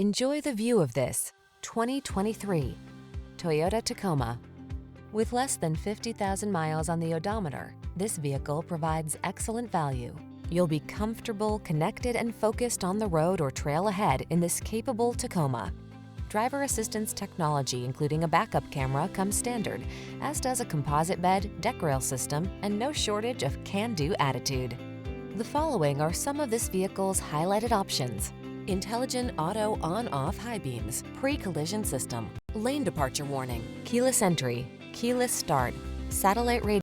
Enjoy the view of this 2023 Toyota Tacoma. With less than 50,000 miles on the odometer, this vehicle provides excellent value. You'll be comfortable, connected, and focused on the road or trail ahead in this capable Tacoma. Driver assistance technology, including a backup camera, comes standard, as does a composite bed, deck rail system, and no shortage of can-do attitude. The following are some of this vehicle's highlighted options: intelligent auto on-off high beams, pre-collision system, lane departure warning, keyless entry, keyless start, satellite radio.